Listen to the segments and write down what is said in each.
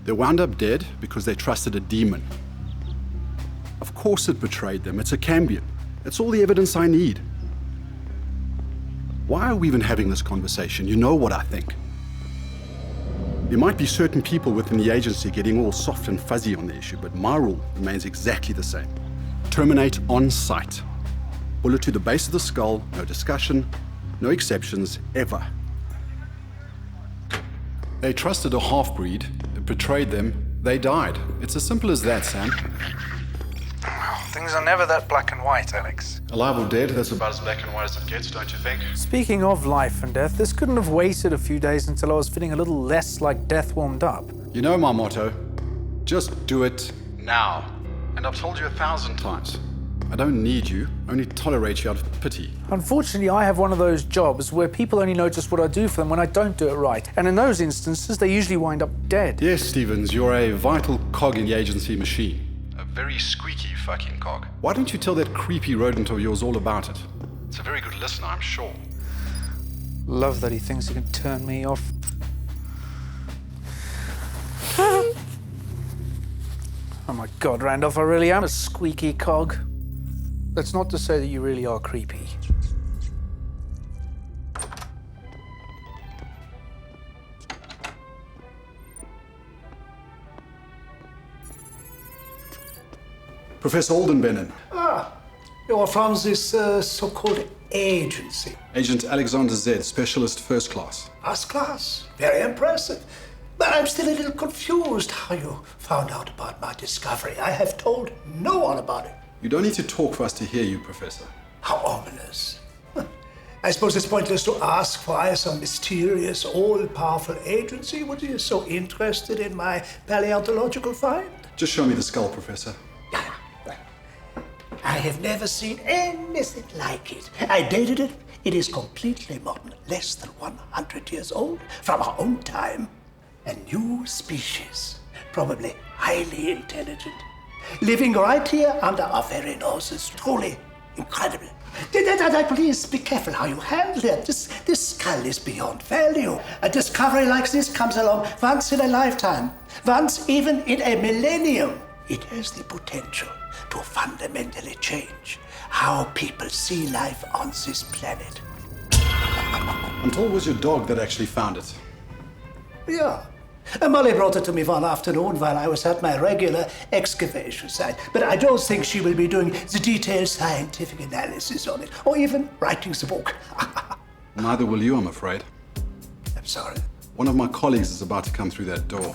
They wound up dead because they trusted a demon. Of course it betrayed them. It's a Cambion. It's all the evidence I need. Why are we even having this conversation? You know what I think. There might be certain people within the agency getting all soft and fuzzy on the issue, but my rule remains exactly the same. Terminate on sight. Bullet to the base of the skull, no discussion, no exceptions, ever. They trusted a half-breed, it betrayed them, they died. It's as simple as that, Sam. Things are never that black and white, Alex. Alive or dead, that's about as black and white as it gets, don't you think? Speaking of life and death, this couldn't have waited a few days until I was feeling a little less like death warmed up. You know my motto, just do it now. And I've told you 1,000 times. I don't need you, only tolerate you out of pity. Unfortunately, I have one of those jobs where people only notice what I do for them when I don't do it right. And in those instances, they usually wind up dead. Yes, Stevens, you're a vital cog in the agency machine. A very squeaky fucking cog. Why don't you tell that creepy rodent of yours all about it? It's a very good listener, I'm sure. Love that he thinks he can turn me off. Oh my God, Randolph, I really am a squeaky cog. That's not to say that you really are creepy. Professor Oldenbennen. You're from this so-called agency. Agent Alexander Z, Specialist First Class. First class. Very impressive. But I'm still a little confused how you found out about my discovery. I have told no one about it. You don't need to talk for us to hear you, Professor. How ominous. I suppose it's pointless to ask why some mysterious, all-powerful agency would be so interested in my paleontological find. Just show me the skull, Professor. I have never seen anything like it. I dated it. It is completely modern, less than 100 years old, from our own time. A new species, probably highly intelligent, living right here under our very noses. Truly incredible. Please be careful how you handle it. This skull is beyond value. A discovery like this comes along once in a lifetime, once even in a millennium. It has the potential to fundamentally change how people see life on this planet. I'm told it was your dog that actually found it. Yeah. Molly brought it to me one afternoon while I was at my regular excavation site. But I don't think she will be doing the detailed scientific analysis on it, or even writing the book. Neither will you, I'm afraid. I'm sorry. One of my colleagues is about to come through that door.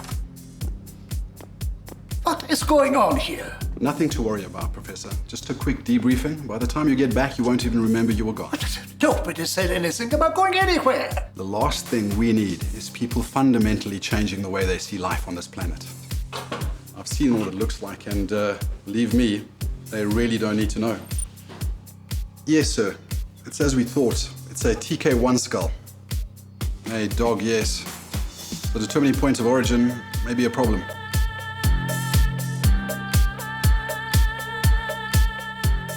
What is going on here? Nothing to worry about, Professor. Just a quick debriefing. By the time you get back, you won't even remember you were gone. Nobody said anything about going anywhere. The last thing we need is people fundamentally changing the way they see life on this planet. I've seen what it looks like, and believe me, they really don't need to know. Yes, sir. It's as we thought. It's a TK1 skull. A dog, yes. So determining point of origin may be a problem.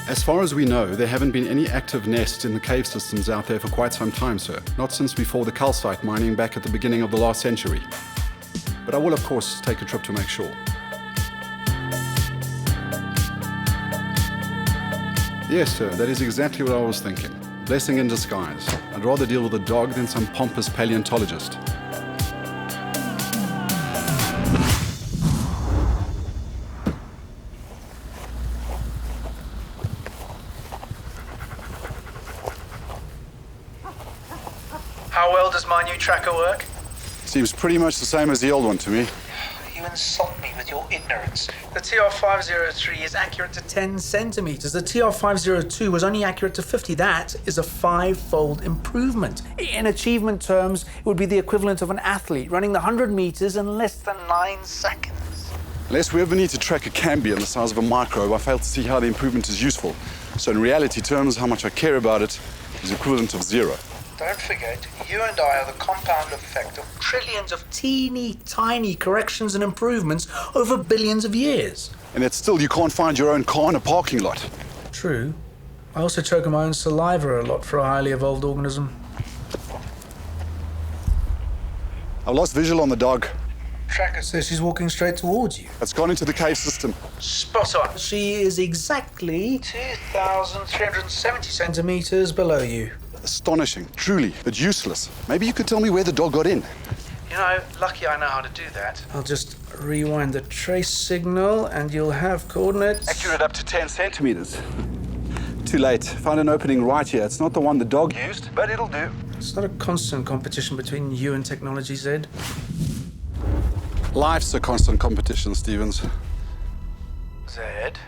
As far as we know, there haven't been any active nests in the cave systems out there for quite some time, sir. Not since before the calcite mining back at the beginning of the last century. But I will, of course, take a trip to make sure. Yes, sir, that is exactly what I was thinking. Blessing in disguise. I'd rather deal with a dog than some pompous paleontologist. How well does my new tracker work? Seems pretty much the same as the old one to me. You insult me with your ignorance. The TR503 is accurate to 10 centimeters. The TR502 was only accurate to 50. That is a 5-fold improvement. In achievement terms, it would be the equivalent of an athlete running the 100 meters in less than 9 seconds. Unless we ever need to track a Cambion the size of a microbe, I fail to see how the improvement is useful. So in reality terms, how much I care about it is equivalent of 0. Don't forget, you and I are the compound effect of trillions of teeny tiny corrections and improvements over billions of years. And yet still you can't find your own car in a parking lot. True. I also choke on my own saliva a lot for a highly evolved organism. I've lost visual on the dog. Tracker says she's walking straight towards you. It's gone into the cave system. Spot on. She is exactly 2,370 centimeters below you. Astonishing, truly, but useless. Maybe you could tell me where the dog got in. You know, lucky I know how to do that. I'll just rewind the trace signal and you'll have coordinates. Accurate up to 10 centimeters. Too late. Found an opening right here. It's not the one the dog used, but it'll do. It's not a constant competition between you and technology, Zed. Life's a constant competition, Stevens. Zed?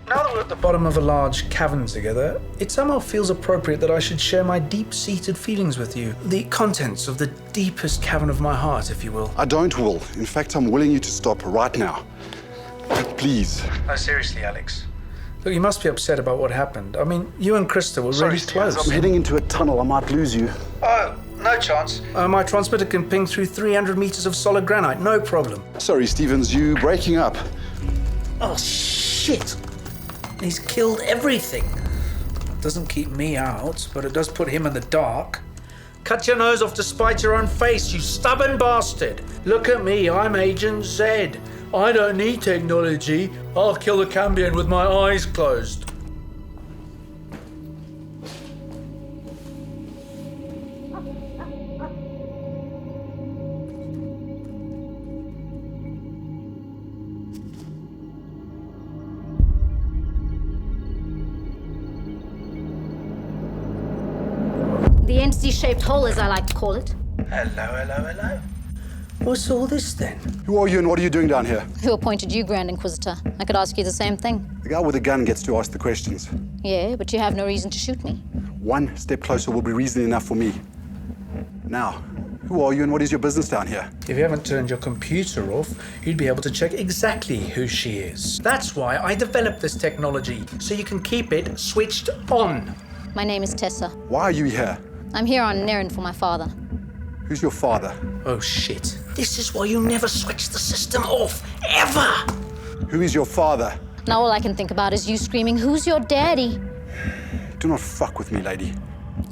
Now that we're at the bottom of a large cavern together, it somehow feels appropriate that I should share my deep-seated feelings with you. The contents of the deepest cavern of my heart, if you will. I don't, Will. In fact, I'm willing you to stop right now. Please. No, seriously, Alex. Look, you must be upset about what happened. I mean, you and Krista were really close. I'm heading into a tunnel. I might lose you. Oh, no chance. My transmitter can ping through 300 meters of solid granite, no problem. Sorry, Stevens, you breaking up. Oh, shit. He's killed everything. Doesn't keep me out, but it does put him in the dark. Cut your nose off to spite your own face, you stubborn bastard. Look at me, I'm Agent Z. I don't need technology. I'll kill the Cambion with my eyes closed. The entity-shaped hole, as I like to call it. Hello. What's all this then? Who are you and what are you doing down here? Who appointed you Grand Inquisitor? I could ask you the same thing. The guy with a gun gets to ask the questions. Yeah, but you have no reason to shoot me. One step closer will be reason enough for me. Now, who are you and what is your business down here? If you haven't turned your computer off, you'd be able to check exactly who she is. That's why I developed this technology, so you can keep it switched on. My name is Tessa. Why are you here? I'm here on an errand for my father. Who's your father? Oh, shit. This is why you never switch the system off, ever! Who is your father? Now all I can think about is you screaming, "Who's your daddy?" Do not fuck with me, lady.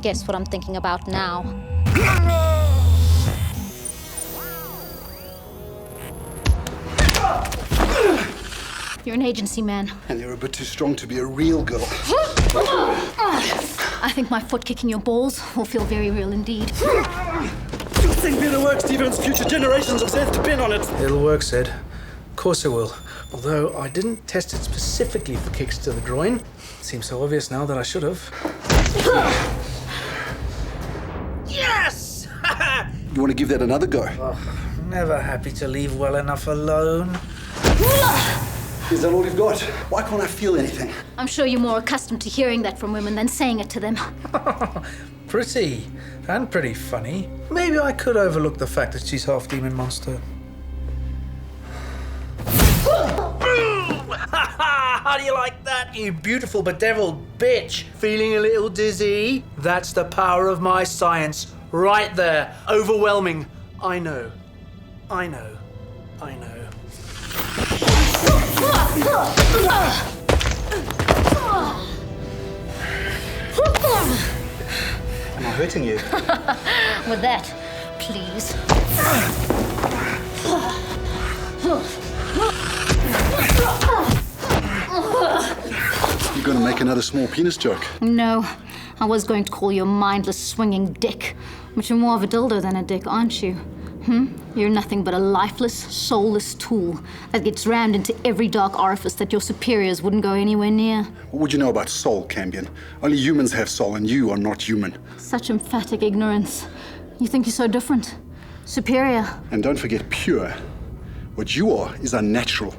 Guess what I'm thinking about now. You're an agency man. And you're a bit too strong to be a real girl. I think my foot kicking your balls will feel very real indeed. Think better work, Stevens. Future generations of Zeds depend on it. It'll work, Sid. Of course it will. Although I didn't test it specifically for kicks to the groin. Seems so obvious now that I should have. Yes! You want to give that another go? Never happy to leave well enough alone. Is that all you've got? Why can't I feel anything? I'm sure you're more accustomed to hearing that from women than saying it to them. Pretty. And pretty funny. Maybe I could overlook the fact that she's half demon monster. How do you like that, you beautiful bedeviled bitch? Feeling a little dizzy? That's the power of my science. Right there. Overwhelming. I know. Am I hurting you? With that, please. You're gonna make another small penis joke. No, I was going to call you a mindless swinging dick. But you're more of a dildo than a dick, aren't you? You're nothing but a lifeless, soulless tool that gets rammed into every dark orifice that your superiors wouldn't go anywhere near. What would you know about soul, Cambion? Only humans have soul and you are not human. Such emphatic ignorance. You think you're so different, superior. And don't forget pure. What you are is unnatural,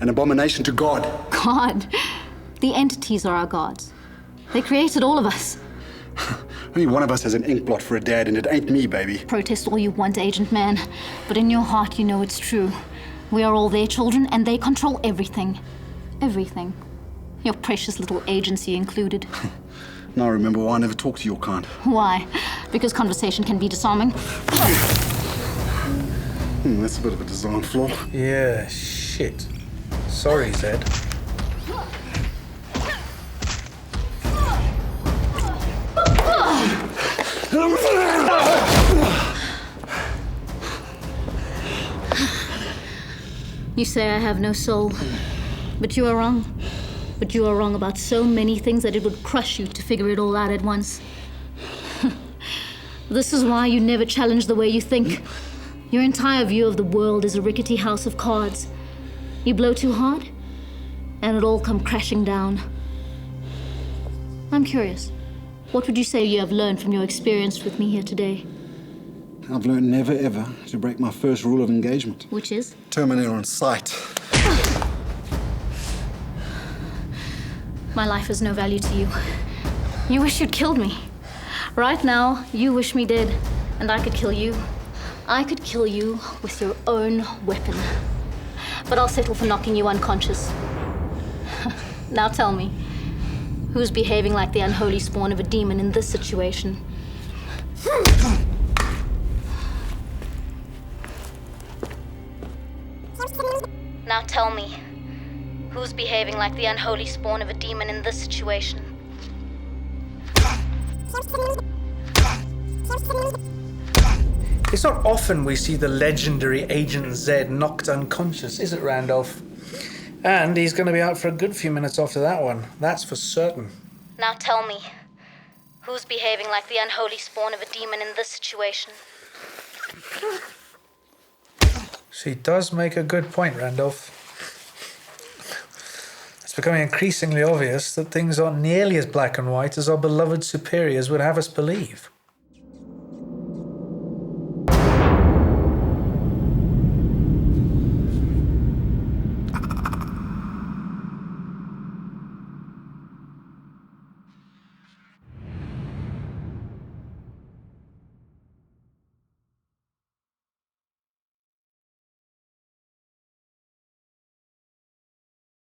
an abomination to God. God. The entities are our gods. They created all of us. Only one of us has an ink blot for a dad, and it ain't me, baby. Protest all you want, Agent Man. But in your heart, you know it's true. We are all their children, and they control everything. Everything. Your precious little agency included. Now remember why I never talk to your kind. Why? Because conversation can be disarming? That's a bit of a design flaw. Yeah, shit. Sorry, Zed. You say I have no soul, but you are wrong. But you are wrong about so many things that it would crush you to figure it all out at once. This is why you never challenge the way you think. Your entire view of the world is a rickety house of cards. You blow too hard, and it'll all come crashing down. I'm curious. What would you say you have learned from your experience with me here today? I've learned never ever to break my first rule of engagement. Which is? Terminator on sight. My life has no value to you. You wish you'd killed me. Right now, you wish me dead, and I could kill you. I could kill you with your own weapon. But I'll settle for knocking you unconscious. Now tell me, who's behaving like the unholy spawn of a demon in this situation? Now tell me, who's behaving like the unholy spawn of a demon in this situation? It's not often we see the legendary Agent Z knocked unconscious, is it, Randolph? And he's going to be out for a good few minutes after that one. That's for certain. Now tell me, who's behaving like the unholy spawn of a demon in this situation? She does make a good point, Randolph. It's becoming increasingly obvious that things aren't nearly as black and white as our beloved superiors would have us believe.